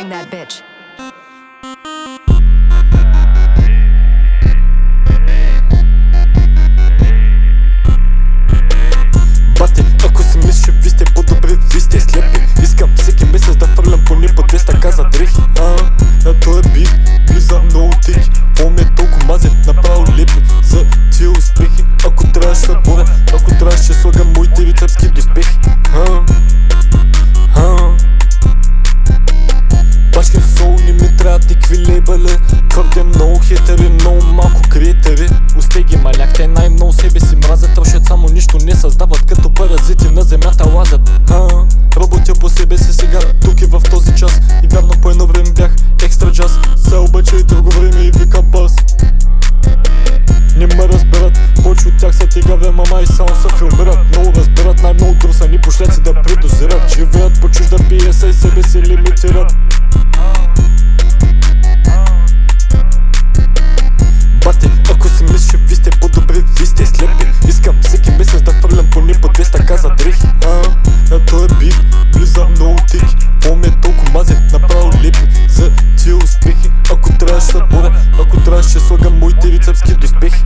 Bring that bitch. Бате, ако си мислиш, ви сте по-добри, ви сте слепи. Искам всеки месец да фърлям поне по 200 каза дрехи. Той е бит, влиза много тики. Какво ми е толкова мазе, направо лепи за тия успехи. Ако трябваше се боря, ако трябваше ще слагам моите бицепски доспехи. Башкин сол, не ми трябва тикви лейбъли. Твърде много хейтери, много малко креатори. Устеги маляк, те най-много себе си мразят. Трошат само нищо не създават, като паразити на земята лазят. Работя по себе си сега, тук и в този час. И вярно по едно време бях екстра джаз. Се обаче и друго време и вика бас. Не ме разберат, повече от тях са тигаве, мама и само се филмират. Много разбират, най-много друсани пошляци да предозират. Живеят по чужда пиеса и себе си лимитират. Бате, ако си мислиш, ви сте по-добри, ви сте слепи. Искам всеки месец да фърлям поне по 200 каза дрехи. Той е бит, влиза много тики. Какво ми е толкова мазе, направо лепи за тия успехи. Ако трябваше се боря, ако трябваше ще слагам моите бицепски доспехи.